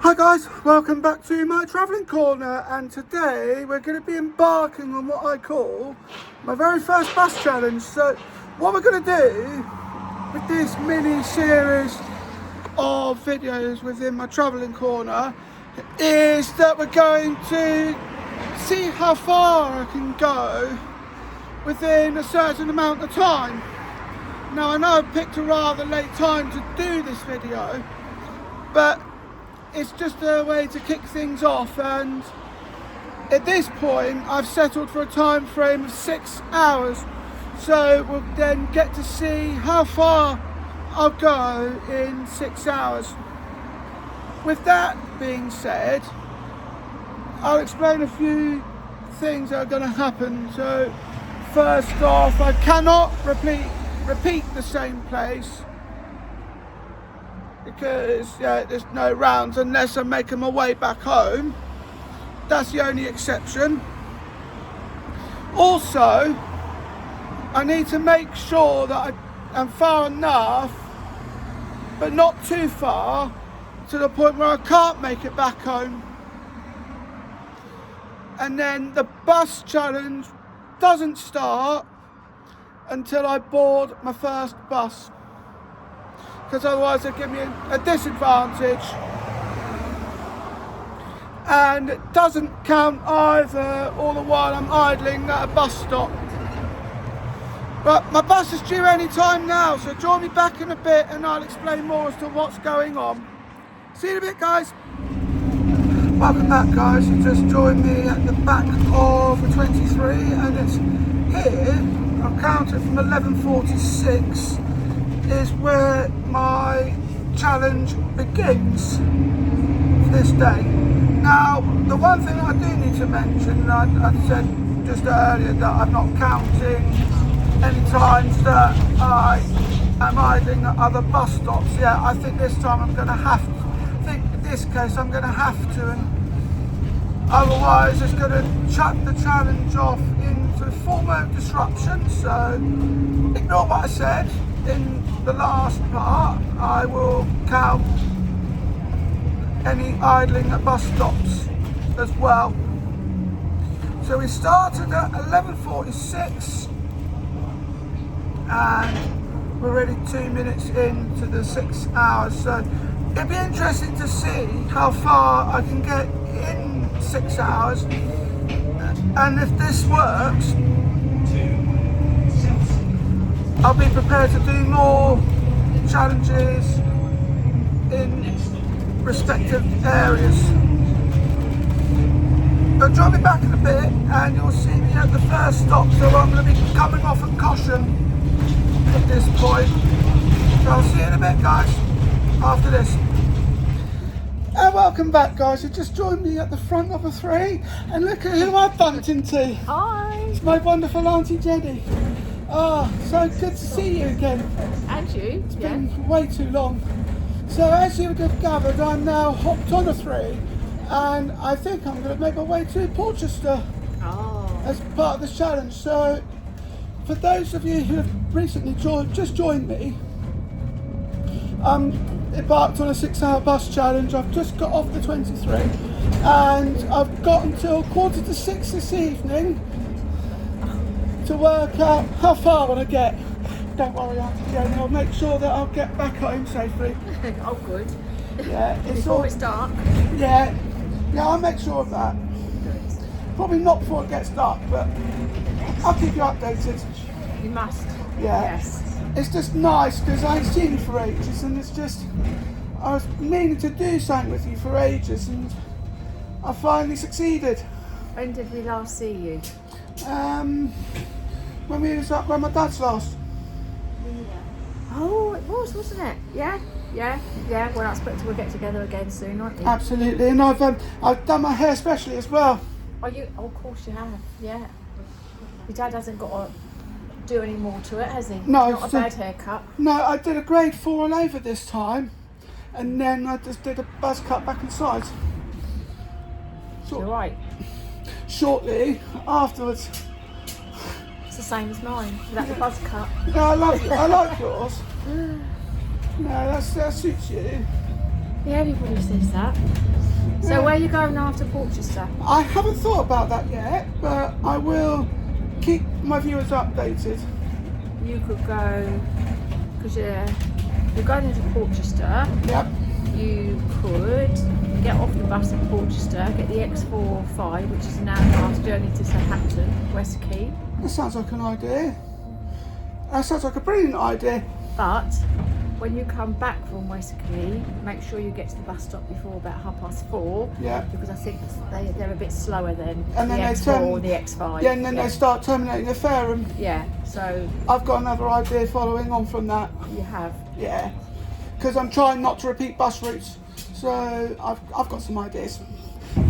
Hi guys, welcome back to my travelling corner, and today we're going to be embarking on what I call my very first bus challenge. So what we're going to do with this mini series of videos within my travelling corner is that we're going to see how far I can go within a certain amount of time. Now I know I picked a rather late time to do this video, but it's just a way to kick things off, and at this point I've settled for a time frame of 6 hours, so we'll then get to see how far I'll go in 6 hours. With that being said, I'll explain a few things that are going to happen. So first off, I cannot repeat the same place, because there's no rounds unless I'm making my way back home. That's the only exception. Also, I need to make sure that I am far enough, but not too far, to the point where I can't make it back home. And then the bus challenge doesn't start until I board my first bus, because otherwise it'll give me a disadvantage, and it doesn't count either all the while I'm idling at a bus stop. But my bus is due any time now, so join me back in a bit and I'll explain more as to what's going on. See you in a bit, guys. Welcome back, guys. You just joined me at the back of the 23, and it's here, I've counted from 11:46 is where my challenge begins this day. Now, the one thing I do need to mention, I said just earlier that I'm not counting any times that I am idling at other bus stops. Yeah, I think this time I'm going to have to. I think in this case I'm going to have to, and otherwise it's going to chuck the challenge off into form of disruption. So ignore what I said. In the last part, I will count any idling at bus stops as well. So we started at 11:46, and we're already 2 minutes into the 6 hours. So it'd be interesting to see how far I can get in 6 hours, and if this works, I'll be prepared to do more challenges in respective areas. But join me back in a bit and you'll see me at the first stop. So I'm going to be coming off a caution at this point. So I'll see you in a bit, guys, after this. And welcome back, guys. You just joined me at the front of a 3, and look at who I bumped into. Hi. It's my wonderful Auntie Jenny. Oh, so good to see you again. And you? It's been way too long. So as you would have gathered, I'm now hopped on a 3, and I think I'm going to make my way to Portchester as part of this challenge. So for those of you who have recently just joined me, embarked on a 6-hour bus challenge. I've just got off the 23, and I've got until 5:45 this evening to work out how far I want to get. Don't worry, Auntie Jenny, I'll make sure that I'll get back home safely. Oh, good. Yeah, Before it's dark. Yeah, I'll make sure of that. Probably not before it gets dark, but I'll keep you updated. You must. Yeah. Yes. It's just nice because I ain't seen you for ages, and it's just, I was meaning to do something with you for ages, and I finally succeeded. When did we last see you? When we was up by my dad's last. Oh, it was, wasn't it? Yeah. Well, I expect we'll get together again soon, aren't we? Absolutely, and I've done my hair specially as well. Oh, oh, of course you have. Yeah. Your dad hasn't got to do any more to it, has he? No, Not a bad haircut. No, I did a grade 4 all over this time, and then I just did a buzz cut back and sides. You're right. Shortly afterwards. It's the same as mine, without the buzz cut. No, I like yours. No, that suits you. Yeah, everybody says that. So Yeah. where are you going after Portchester? I haven't thought about that yet, but I will keep my viewers updated. You could go, because you're going into Portchester. Yep. You could get off the bus at Portchester, get the X405, which is an hour and a half journey to Southampton, West Quay. That sounds like an idea. That sounds like a brilliant idea. But when you come back from West Quay, make sure you get to the bus stop before about 4:30. Yeah. Because I think they're a bit slower than And the then X4 or the X5. Yeah, and then they start terminating the Fareham. Yeah, so I've got another idea following on from that. you have. Yeah, because I'm trying not to repeat bus routes, so I've got some ideas.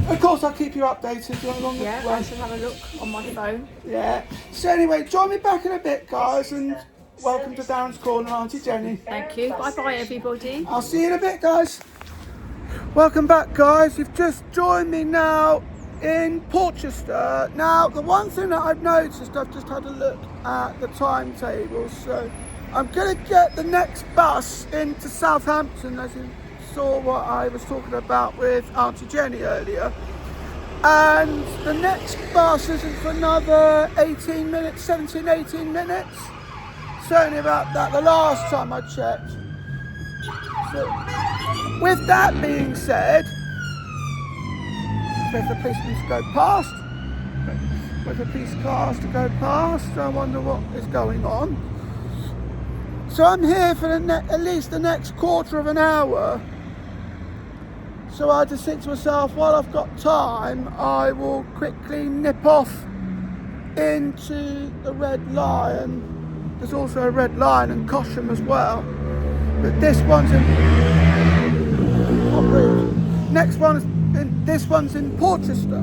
Of course, I'll keep you updated along the Yeah, I way. shall have a look on my phone. Yeah. So anyway, join me back in a bit, guys, and welcome to Darren's Corner, Auntie Jenny. Thank you. Bye bye, everybody. I'll see you in a bit, guys. Welcome back, guys. You've just joined me now in Portchester. Now, the one thing that I've noticed, I've just had a look at the timetable. So I'm going to get the next bus into Southampton, as you saw what I was talking about with Auntie Jenny earlier. And the next bus isn't for another 18 minutes, 17, 18 minutes. Certainly about that, the last time I checked. So, with that being said, wait for the policemen to go past. Wait for police cars to go past. I wonder what is going on. So I'm here for at least the next quarter of an hour. So I just think to myself, while I've got time, I will quickly nip off into the Red Lion. There's also a Red Lion in Cosham as well. But this one's in... Oh, rude. Next one's in... This one's in Portchester.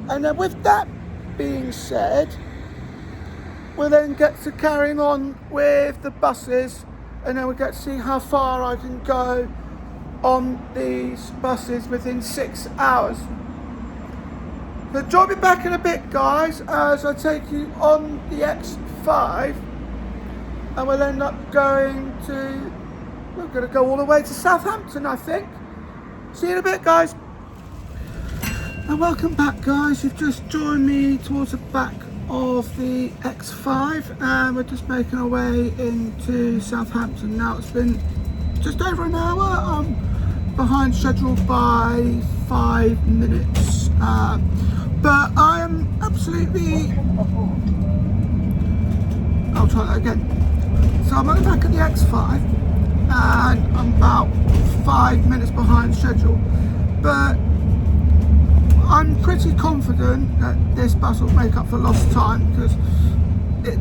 And then with that being said, we'll then get to carrying on with the buses, and then we'll get to see how far I can go on these buses within 6 hours. So join me back in a bit, guys, as I take you on the X5, and we'll end up we're going to go all the way to Southampton, I think. See you in a bit, guys. And welcome back, guys. You've just joined me towards the back of the X5, and we're just making our way into Southampton. Now it's been just over an hour. I'm behind schedule by 5 minutes, but I am absolutely... I'll try that again. So I'm at the back of the X5, and I'm about 5 minutes behind schedule, but I'm pretty confident that this bus will make up for lost time, because it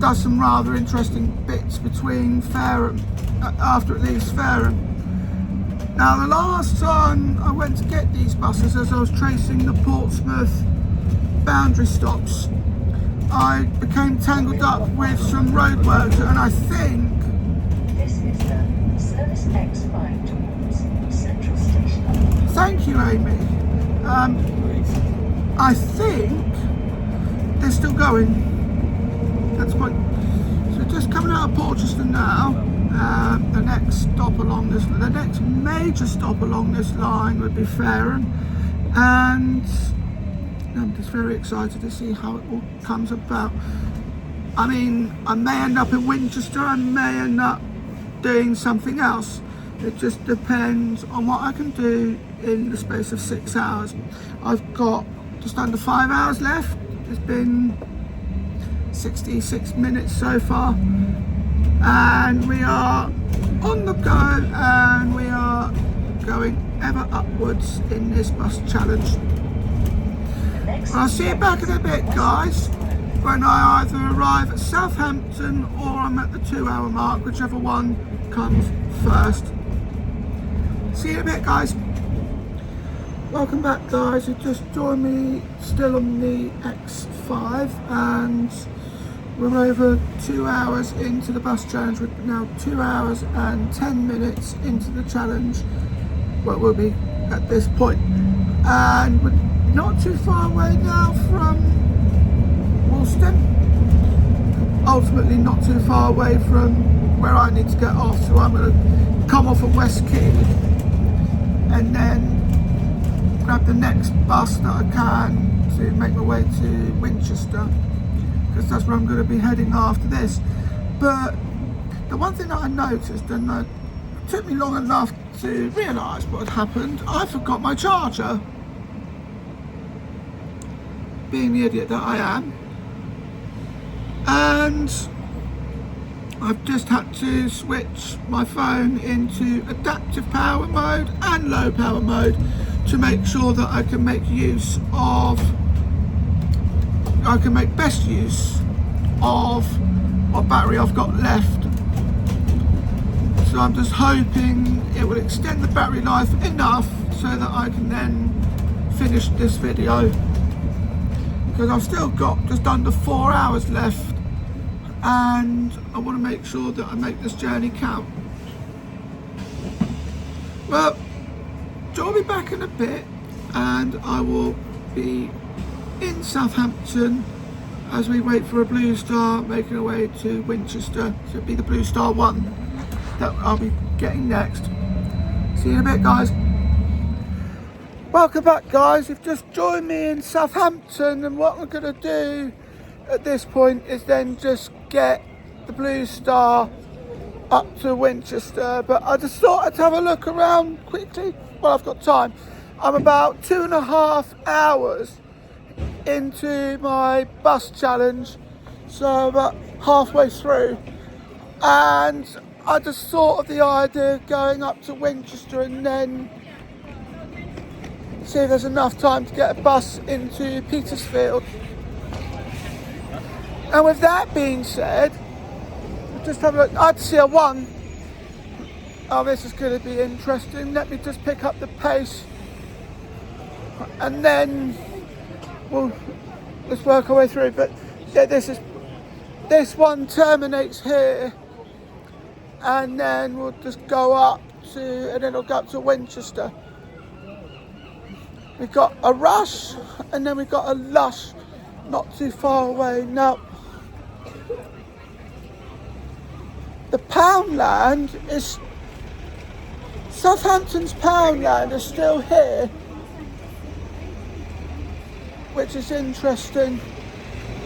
does some rather interesting bits between Fareham, after it leaves Fareham. Now, the last time I went to get these buses, as I was tracing the Portsmouth boundary stops, I became tangled up with some roadworks, and I think... This is the Service X5 towards Central Station. Thank you, Amy. I think they're still going. That's quite... So just coming out of Portchester now. The next major stop along this line would be Fareham, and I'm just very excited to see how it all comes about. I mean, I may end up in Winchester, I may end up doing something else. It just depends on what I can do in the space of 6 hours. I've got just under 5 hours left. It's been 66 minutes so far, and we are on the go, and we are going ever upwards in this bus challenge. I'll see you back in a bit, guys, when I either arrive at Southampton or I'm at the 2 hour mark, whichever one comes first. See you in a bit, guys. Welcome back, guys. You just joined me still on the X5, and we're over 2 hours into the bus challenge. We're now 2 hours and 10 minutes into the challenge. Well, we'll be at this point. And we're not too far away now from Woolston. Ultimately not too far away from where I need to get off. So I'm going to come off at West Key and then grab the next bus that I can to make my way to Winchester, because that's where I'm going to be heading after this. But the one thing that I noticed, and it took me long enough to realise what had happened, I forgot my charger. Being the idiot that I am. And I've just had to switch my phone into adaptive power mode and low power mode to make sure that I can make best use of what battery I've got left. So I'm just hoping it will extend the battery life enough so that I can then finish this video, because I've still got just under 4 hours left and I want to make sure that I make this journey count. Well, I'll be back in a bit and I will be in Southampton as we wait for a Blue Star making our way to Winchester. So it'll be the Blue Star 1 that I'll be getting next. See you in a bit, guys. Welcome back, guys. You've just joined me in Southampton, and what I'm going to do at this point is then just get the Blue Star up to Winchester. But I just thought I'd have a look around quickly while I've got time. I'm about 2.5 hours into my bus challenge, so about halfway through, and I just thought of the idea of going up to Winchester and then see if there's enough time to get a bus into Petersfield. And with that being said, just have a look. I'd see a 1. Oh, this is going to be interesting. Let me just pick up the pace and then let's work our way through. But yeah, this one terminates here, and then we'll just go up to, and then it'll go up to Winchester. We've got a Rush, and then we've got a Lush not too far away. Now, the Poundland is, Southampton's Poundland is still here, which is interesting.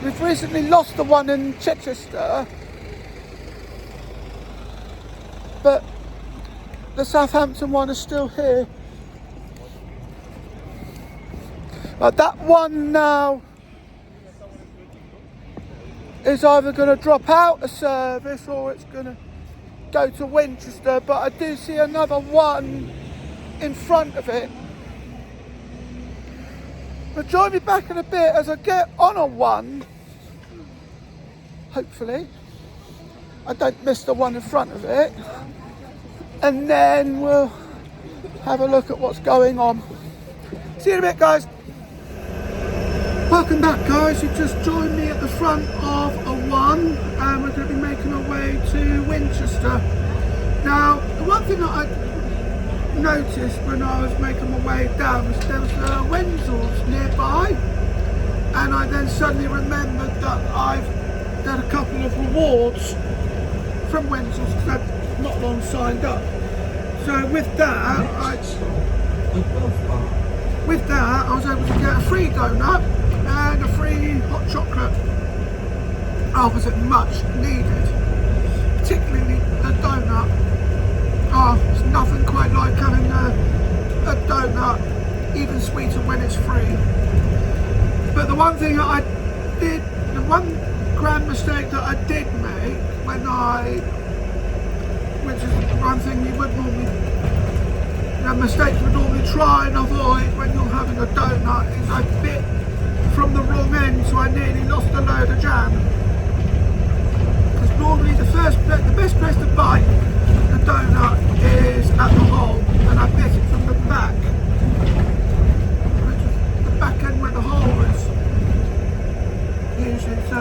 We've recently lost the one in Chichester, but the Southampton one is still here. That one now is either going to drop out of service or it's going to go to Winchester, but I do see another one in front of it. But join me back in a bit as I get on a 1. Hopefully I don't miss the one in front of it, and then we'll have a look at what's going on. See you in a bit, guys. Welcome back, guys. You just joined me at the front of a 1, and we're going to be making our way to Winchester. Now, the one thing that I noticed when I was making my way down was there was Wenzel's nearby, and I then suddenly remembered that I've done a couple of rewards from Wenzel's because I've not long signed up. So with that, I was able to get a free donut and a free hot chocolate. Oh, was it much needed? Particularly the donut. Oh, it's nothing quite like having a donut, even sweeter when it's free. But the one thing that I did, the one grand mistake that I did make which is the one thing you would normally, a mistake you would normally try and avoid when you're having a donut, is I bit from the wrong end, so I nearly lost a load of jam. Because normally the best place to bite the donut is at the hole, and I bit it from the back, which is the back end where the hole is usually. So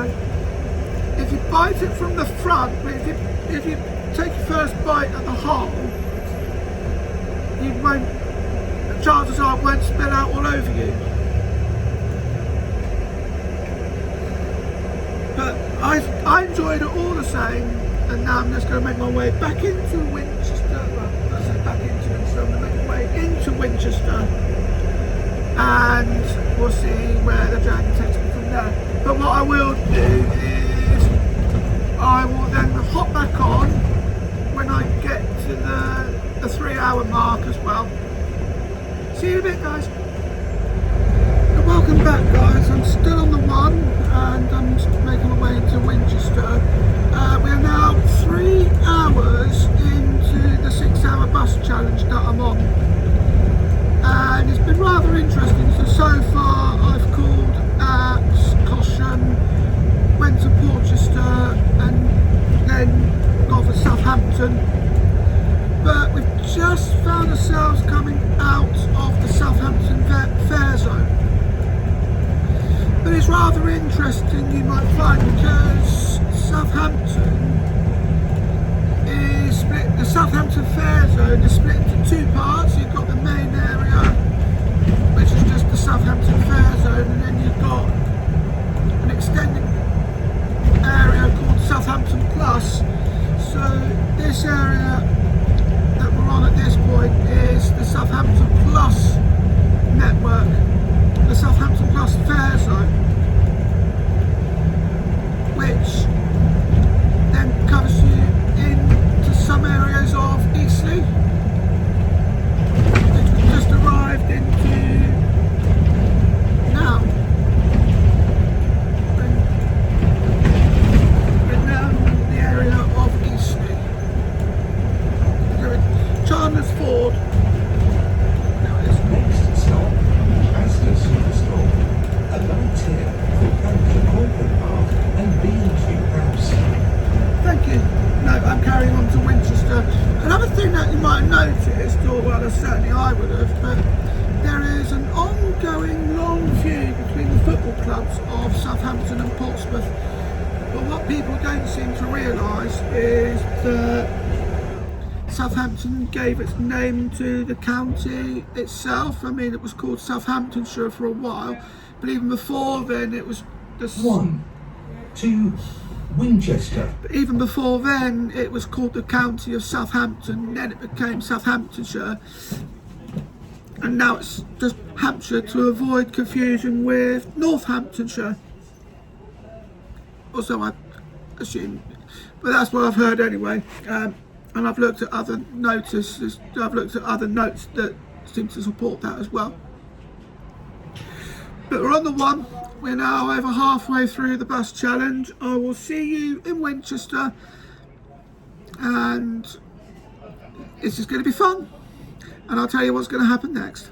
if you bite it from the front, if you take your first bite at the hole, you won't, chances are it won't spill out all over you. But I enjoyed it all the same, and now I'm just going to make my way back into Winchester. and we'll see where the journey takes me from there. But what I will do is I will then hop back on when I get to the 3-hour mark as well. See you in a bit, guys. Welcome back, guys. I'm still on the one and I'm making my way into Winchester. We are now 3 hours into the 6-hour bus challenge that I'm on, and it's been rather interesting. So far I've called at Caution, went to Portchester and then got for Southampton, but we've just found ourselves coming out of the Southampton fair zone. But it's rather interesting, you might find, because Southampton is split. The Southampton fair zone is split into 2 parts. You've got the main area, which is just the Southampton fair zone, and then you've got an extended area called Southampton Plus. So this area that we're on at this point is the Southampton Plus network, the Southampton Plus fair zone, which then covers you into some areas of Eastleigh, which we've just arrived into now. We're now in the area of Eastleigh. We're in Chandler's Ford. Next stop, Astor Superstore, a light here for Hampshire Corporate Park and B&Q House. Thank you. No, I'm carrying on to Winchester. Another thing that you might have noticed, or well, certainly I would have, but there is an ongoing long feud between the football clubs of Southampton and Portsmouth. But what people don't seem to realise is that Southampton gave its name to the county itself. I mean, it was called Southamptonshire for a while, but even before then it was the 1 to Winchester. But even before then it was called the county of Southampton, then it became Southamptonshire, and now it's just Hampshire to avoid confusion with Northamptonshire. Also, I assume, but that's what I've heard anyway. And I've looked at other notices, I've looked at other notes that seem to support that as well. But we're on the one. We're now over halfway through the bus challenge. I will see you in Winchester, and it's just going to be fun. And I'll tell you what's going to happen next.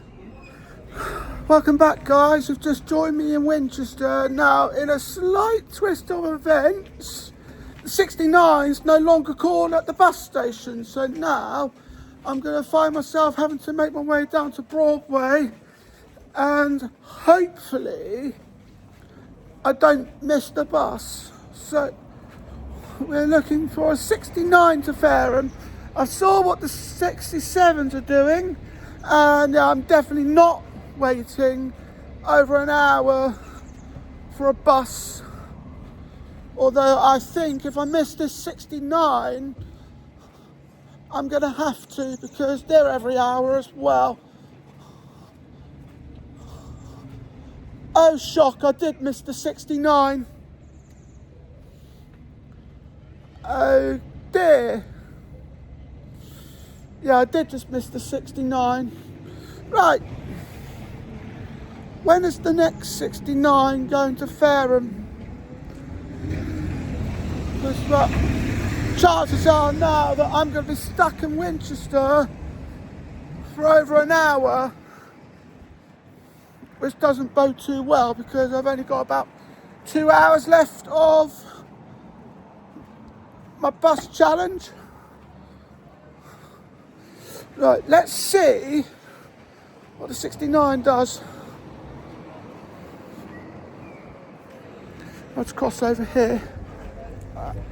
Welcome back, guys. You've just joined me in Winchester. Now, in a slight twist of events, the 69's no longer called at the bus station, so now I'm going to find myself having to make my way down to Broadway, and hopefully I don't miss the bus. So we're looking for a 69 to Fareham. I saw what the 67s are doing, and I'm definitely not waiting over an hour for a bus. Although I think if I miss this 69, I'm going to have to, because they're every hour as well. Oh, shock, I did miss the 69. Oh dear. Yeah, I did just miss the 69. Right. When is the next 69 going to Fareham? Because what chances are now that I'm going to be stuck in Winchester for over an hour, which doesn't bode too well, because I've only got about 2 hours left of my bus challenge. Right, let's see what the 69 does. Let's cross over here,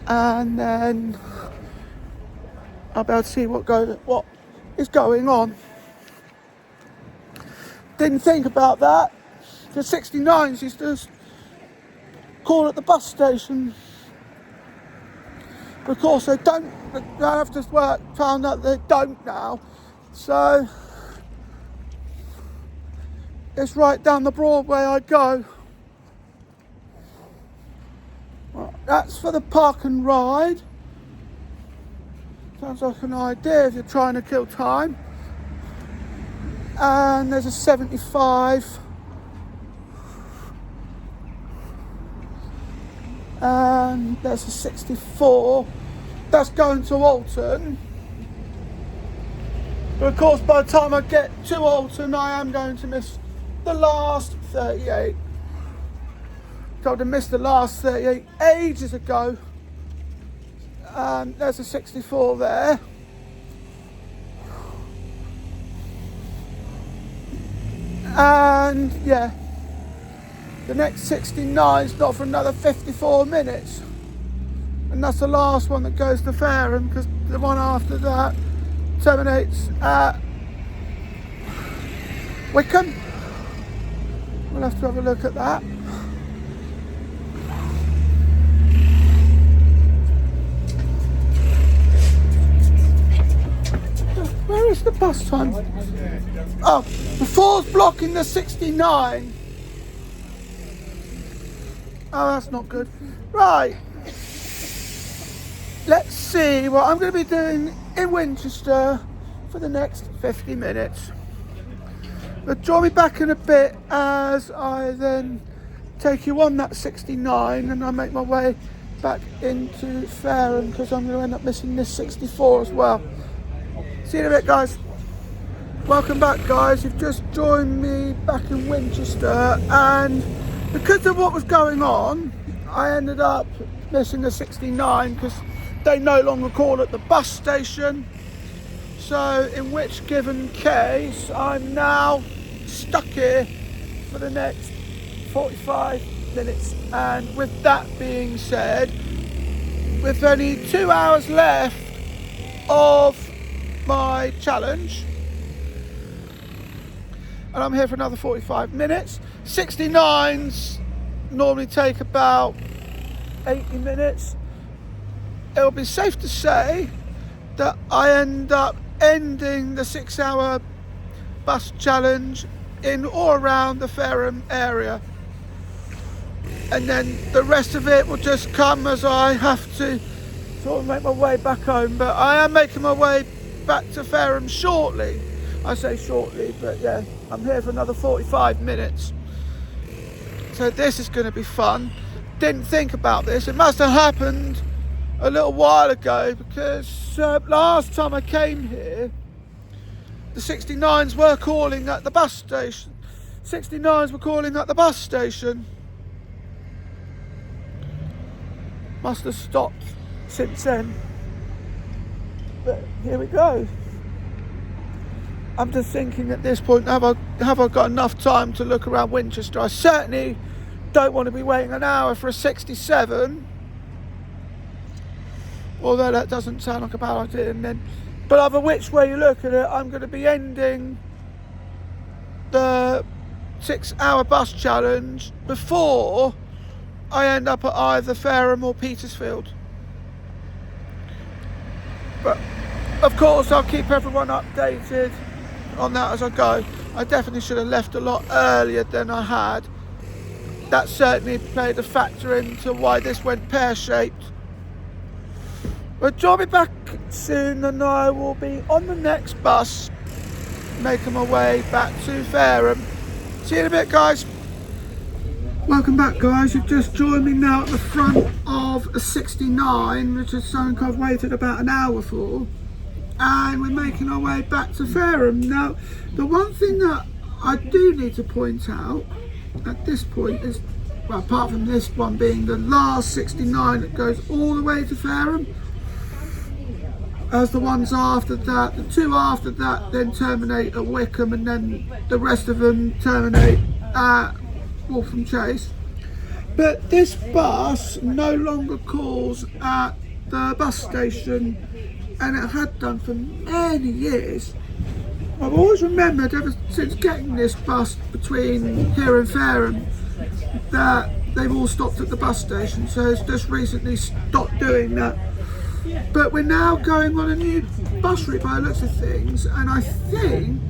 and then I'll be able to see what is going on. Didn't think about that. The 69s used to call at the bus station. But of course they don't. I've just found out they don't now. So it's right down the Broadway I go. Right, that's for the park and ride. Sounds like an idea if you're trying to kill time. And there's a 75. And there's a 64. That's going to Alton. But of course, by the time I get to Alton, I am going to miss the last 38. Told to miss the last 38 ages ago. There's a 64 there. And yeah, the next 69 is not for another 54 minutes. And that's the last one that goes to Fareham, because the one after that terminates at Wickham. We'll have to have a look at that. Where is the bus time? Oh, the 4's blocking the 69. Oh, that's not good. Right. Let's see what I'm going to be doing in Winchester for the next 50 minutes. But join me back in a bit as I then take you on that 69 and I make my way back into Fareham, because I'm going to end up missing this 64 as well. See you in a bit, guys. Welcome back, guys. You've just joined me back in Winchester, and because of what was going on, I ended up missing the 69 because they no longer call at the bus station. So in which given case, I'm now stuck here for the next 45 minutes. And with that being said, with only 2 hours left of my challenge, and I'm here for another 45 minutes. 69s normally take about 80 minutes. It'll be safe to say that I end up ending the 6-hour bus challenge in or around the Fareham area, and then the rest of it will just come as I have to sort of make my way back home. But I am making my way back to Fareham shortly. I say shortly, but yeah, I'm here for another 45 minutes. So this is going to be fun. Didn't think about this. It must have happened a little while ago, because last time I came here, the 69s were calling at the bus station. 69s were calling at the bus station. Must have stopped since then. But here we go. I'm just thinking at this point, have I got enough time to look around Winchester? I certainly don't want to be waiting an hour for a 67. Although that doesn't sound like a bad idea. But either which way you look at it, I'm going to be ending the 6-hour bus challenge before I end up at either Fareham or Petersfield. But of course, I'll keep everyone updated on that as I go. I definitely should have left a lot earlier than I had. That certainly played a factor into why this went pear-shaped. But join me back soon and I will be on the next bus, making my way back to Fareham. See you in a bit, guys. Welcome back, guys. You've just joined me now at the front of a 69, which is something I've waited about an hour for. And we're making our way back to Fareham. Now, the one thing that I do need to point out at this point is, well, apart from this one being the last 69 that goes all the way to Fareham, as the ones after that, the two after that then terminate at Wickham, and then the rest of them terminate at Waltham Chase. But this bus no longer calls at the bus station, and it had done for many years. I've always remembered ever since getting this bus between here and Fareham that they've all stopped at the bus station, so it's just recently stopped doing that. But we're now going on a new bus route by the looks of things, and I think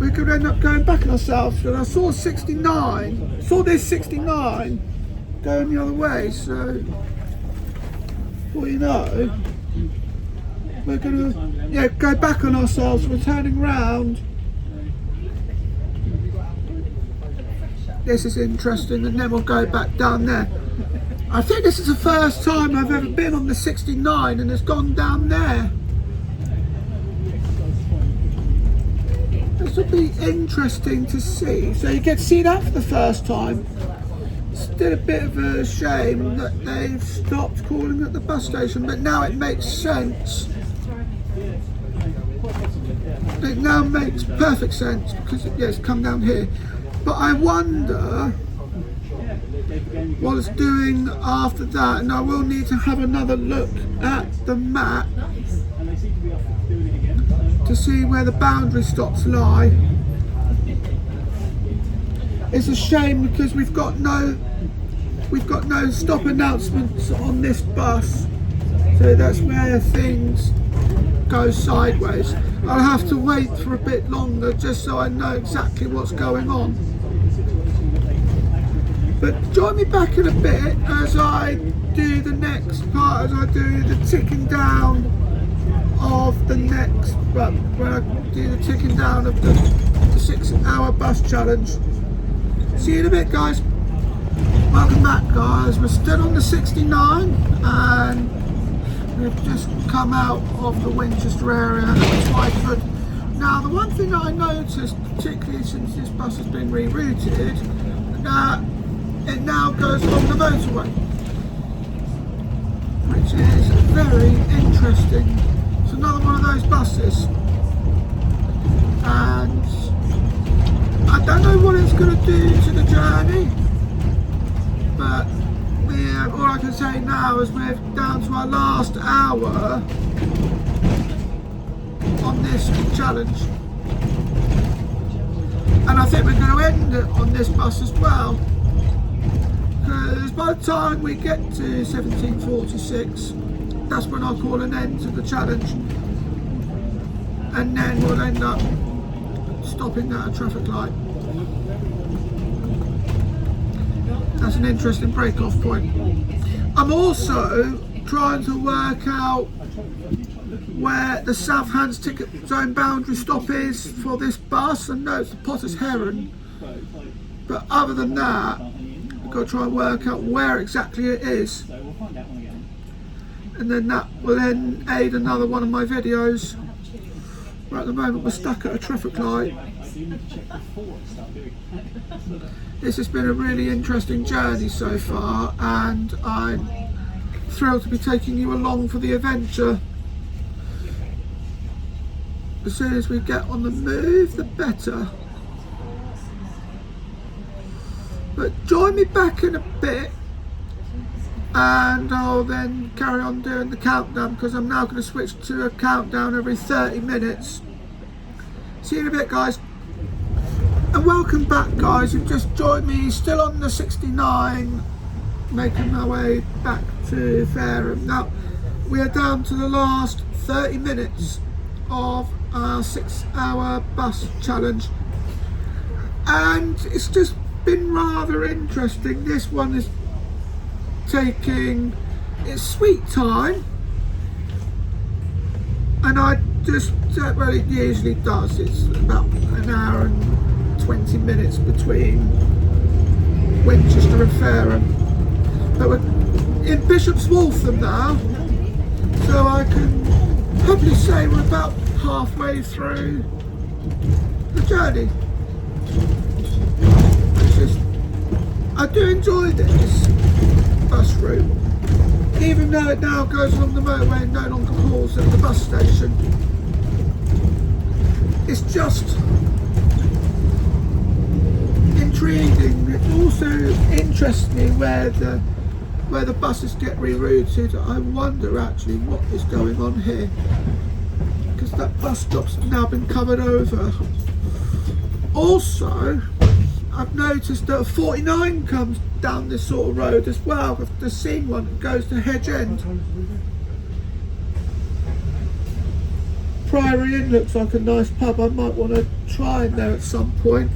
we could end up going back on ourselves. And I saw this 69 going the other way, so well, you know, we're gonna go back on ourselves. We're turning round. This is interesting, and then we'll go back down there. I think this is the first time I've ever been on the 69 and it's gone down there. This will be interesting to see. So you get to see that for the first time. It's still a bit of a shame that they've stopped calling at the bus station, but now it makes sense. It now makes perfect sense because it's come down here. But I wonder what it's doing after that, and I will need to have another look at the map to see where the boundary stops lie. It's a shame because we've got no stop announcements on this bus, so that's where things go sideways. I'll have to wait for a bit longer just so I know exactly what's going on. But join me back in a bit as I do the next part, as I do the ticking down of the next, when I do the ticking down of the 6-hour bus challenge. See you in a bit, guys. Welcome back, guys. We're still on the 69 and we've just come out of the Winchester area at Twyford. Now, the one thing that I noticed, particularly since this bus has been rerouted, that it now goes along the motorway, which is very interesting. It's another one of those buses, and I don't know what it's going to do to the journey, but all I can say now is we're down to our last hour on this challenge, and I think we're going to end it on this bus as well, because by the time we get to 1746, that's when I'll call an end to the challenge, and then we'll end up stopping at a traffic light. That's an interesting break-off point. I'm also trying to work out where the South Hands ticket zone boundary stop is for this bus. I know it's the Potter's Heron, but other than that, I've got to try and work out where exactly it is, and then that will then aid another one of my videos. Right at the moment we're stuck at a traffic light. This has been a really interesting journey so far, and I'm thrilled to be taking you along for the adventure. As soon as we get on the move, the better. But join me back in a bit and I'll then carry on doing the countdown, because I'm now going to switch to a countdown every 30 minutes. See you in a bit, guys. And welcome back, guys. You've just joined me, still on the 69, making my way back to Fareham. Now, we are down to the last 30 minutes of our 6-hour bus challenge, and it's just been rather interesting. This one is taking its sweet time, and I just, well, it usually does. It's about an hour and 20 minutes between Winchester and Fareham. But we're in Bishop's Waltham now, so I can probably say we're about halfway through the journey. It's just, I do enjoy this bus route, even though it now goes along the motorway and no longer calls at the bus station. It's just intriguing. It also interests me where the buses get rerouted. I wonder actually what is going on here, because that bus stop's now been covered over. Also, I've noticed that a 49 comes down this sort of road as well. I've just seen one that goes to Hedge End. Priory Inn looks like a nice pub. I might want to try in there at some point.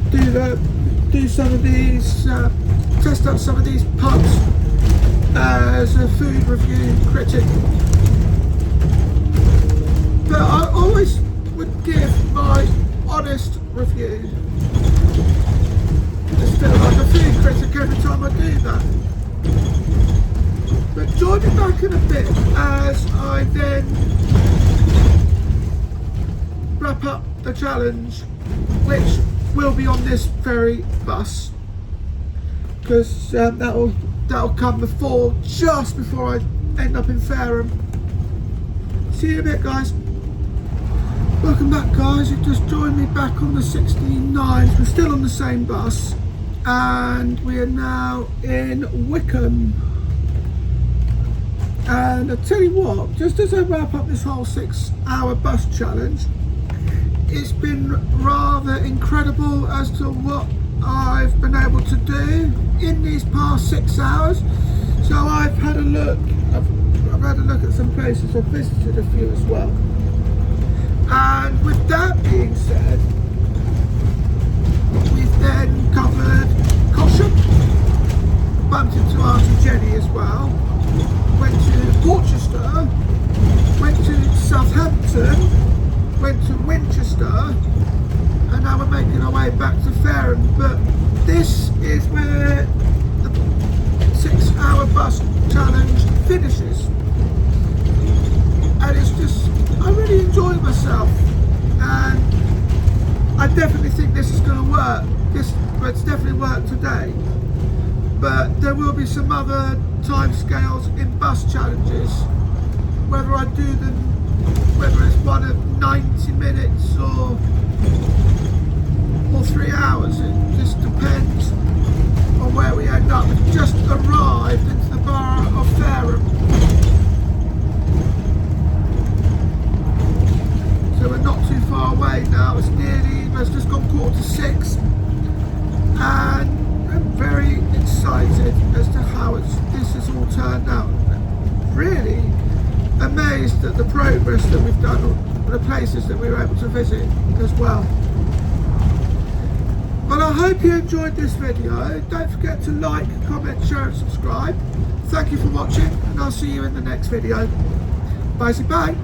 Do some of these, test out some of these pubs as a food review critic. But I always would give my honest review. It's still like a food critic every time I do that. But join me back in a bit as I then wrap up the challenge, which will be on this very bus, because that'll come just before I end up in Fareham. See you in a bit, guys. Welcome back, guys. You've just joined me back on the 69s. We're still on the same bus, and we are now in Wickham. And I tell you what, just as I wrap up this whole 6-hour bus challenge, it's been rather incredible as to what I've been able to do in these past 6 hours. So I've had a look, I've had a look at some places, I've visited a few as well. And with that being said, we've then covered Cosham, bumped into Auntie Jenny as well, went to Porchester, went to Southampton, went to Winchester, and now we're making our way back to Fareham. But this is where the 6-hour bus challenge finishes. And it's just, I really enjoyed myself, and I definitely think this is going to work. It's definitely worked today, but there will be some other timescales in bus challenges, whether I do them, whether it's one of 90 minutes or 3 hours. It just depends on where we end up. We've just arrived into the borough of Fareham, so we're not too far away now. It's just gone 5:45, and I'm very excited as to how this has all turned out. Really amazed at the progress that we've done, or the places that we were able to visit as well. Well, I hope you enjoyed this video. Don't forget to like, comment, share and subscribe. Thank you for watching, and I'll see you in the next video. Bye.